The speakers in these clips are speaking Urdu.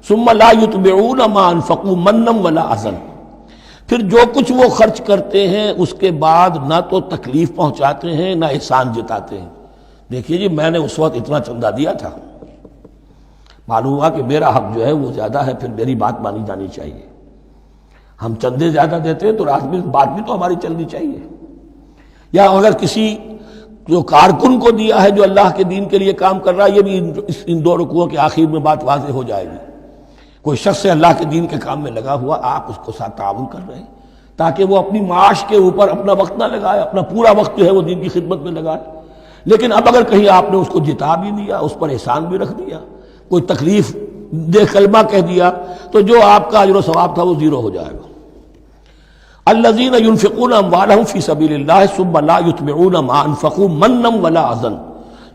ثم لا یتبعون ما انفقوا منا ولا اذى، پھر جو کچھ وہ خرچ کرتے ہیں اس کے بعد نہ تو تکلیف پہنچاتے ہیں نہ احسان جتاتے ہیں۔ دیکھیے جی میں نے اس وقت اتنا چندہ دیا تھا، معلوم ہوا کہ میرا حق جو ہے وہ زیادہ ہے، پھر میری بات مانی جانی چاہیے۔ ہم چندے زیادہ دیتے ہیں تو بات بھی تو ہماری چلنی چاہیے۔ یا اگر کسی جو کارکن کو دیا ہے جو اللہ کے دین کے لیے کام کر رہا ہے، یہ بھی ان دو رکوعوں کے آخر میں بات واضح ہو جائے گی۔ کوئی شخص اللہ کے دین کے کام میں لگا ہوا، آپ اس کو ساتھ تعاون کر رہے ہیں تاکہ وہ اپنی معاش کے اوپر اپنا وقت نہ لگائے، اپنا پورا وقت جو ہے وہ دین کی خدمت میں لگائے۔ لیکن اب اگر کہیں آپ نے اس کو جتا بھی دیا، اس پر احسان بھی رکھ دیا، کوئی تکلیف دے کلمہ کہہ دیا، تو جو آپ کا اجر و ثواب تھا وہ زیرو ہو جائے گا۔ الذین ينفقون اموالهم فی سبیل اللہ ثم لا یتبعون ما انفقوا منا ولا اذى،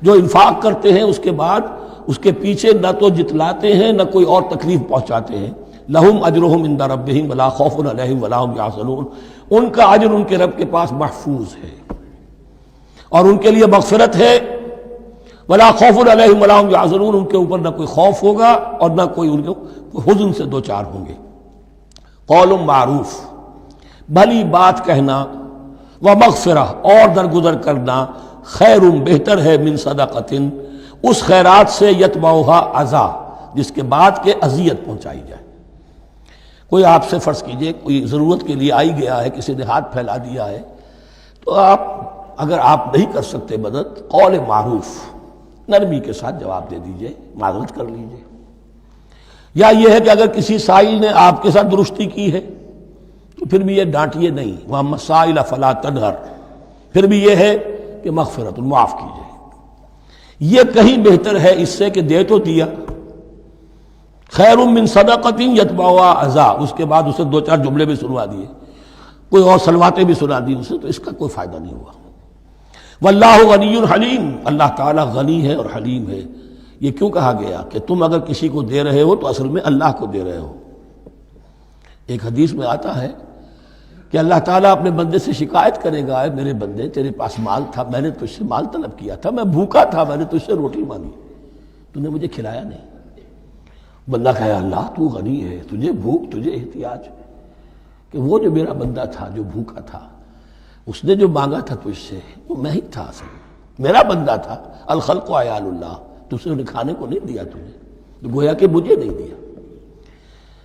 جو انفاق کرتے ہیں اس کے بعد اس کے پیچھے نہ تو جتلاتے ہیں نہ کوئی اور تکلیف پہنچاتے ہیں۔ لہم اجرہم عند ربہم ولا خوف علیہم ولا هم یحزنون، ان کا اجر ان کے رب کے پاس محفوظ ہے اور ان کے لیے مغفرت ہے۔ ولا خوف علیہم ولا هم یحزنون، ان کے اوپر نہ کوئی خوف ہوگا اور نہ کوئی ان کو حزن سے دوچار ہوں گے۔ قول معروف، بھلی بات کہنا، ومغفرہ اور درگزر کرنا، خیر بہتر ہے من صدقۃ، اس خیرات سے یتبعها اذی، جس کے بعد کہ اذیت پہنچائی جائے۔ کوئی آپ سے فرض کیجئے کوئی ضرورت کے لیے آئی گیا ہے، کسی نے ہاتھ پھیلا دیا ہے، تو آپ اگر آپ نہیں کر سکتے مدد، قول معروف، نرمی کے ساتھ جواب دے دیجئے، معذرت کر لیجئے۔ یا یہ ہے کہ اگر کسی سائل نے آپ کے ساتھ درستی کی ہے تو پھر بھی یہ ڈانٹیے نہیں، وَأَمَّا السَّائِلَ فَلَا تَنْهَرْ، پھر بھی یہ ہے کہ مغفرت، معاف کیجئے۔ یہ کہیں بہتر ہے اس سے کہ دے تو دیا، خیر من صدقۃ یتبعها اذی، اس کے بعد اسے دو چار جملے بھی سنوا دیے، کوئی اور سلواتیں بھی سنا دی اسے، تو اس کا کوئی فائدہ نہیں ہوا۔ واللہ غنی حلیم، اللہ تعالیٰ غنی ہے اور حلیم ہے۔ یہ کیوں کہا گیا کہ تم اگر کسی کو دے رہے ہو تو اصل میں اللہ کو دے رہے ہو۔ ایک حدیث میں آتا ہے کہ اللہ تعالیٰ اپنے بندے سے شکایت کرے گا، اے میرے بندے تیرے پاس مال تھا، میں نے تجھ سے مال طلب کیا تھا، میں بھوکا تھا، میں نے تجھ سے روٹی مانگی، تو نے مجھے کھلایا نہیں۔ بندہ کہے اللہ تو غنی ہے، تجھے بھوک، تجھے احتیاج، کہ وہ جو میرا بندہ تھا جو بھوکا تھا، اس نے جو مانگا تھا تجھ سے وہ میں ہی تھا، اصل میرا بندہ تھا۔ الخلق عیال اللہ، تجھ سے کھانے کو نہیں دیا تجھے، تو گویا کہ مجھے نہیں دیا۔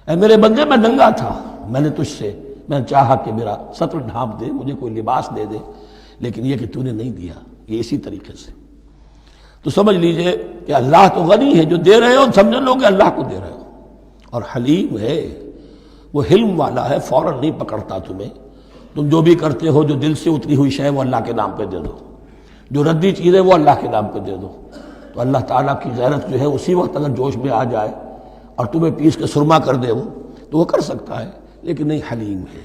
اے میرے بندے میں ننگا تھا، میں نے تجھ سے میں چاہا کہ میرا سطر ڈھانپ دے، مجھے کوئی لباس دے دے، لیکن یہ کہ تو نے نہیں دیا۔ یہ اسی طریقے سے تو سمجھ لیجئے کہ اللہ تو غنی ہے، جو دے رہے ہو سمجھ لو کہ اللہ کو دے رہے ہو، اور حلیم ہے، وہ حلم والا ہے، فوراً نہیں پکڑتا تمہیں۔ تم جو بھی کرتے ہو، جو دل سے اتری ہوئی شے وہ اللہ کے نام پہ دے دو، جو ردی چیزیں وہ اللہ کے نام پہ دے دو، تو اللہ تعالیٰ کی غیرت جو ہے اسی وقت اگر جوش میں آ جائے اور تمہیں پیس کے سرما کر دے وہ، تو وہ کر سکتا ہے، لیکن نہیں، حلیم ہے،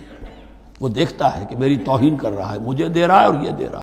وہ دیکھتا ہے کہ میری توہین کر رہا ہے، مجھے دے رہا ہے اور یہ دے رہا ہے۔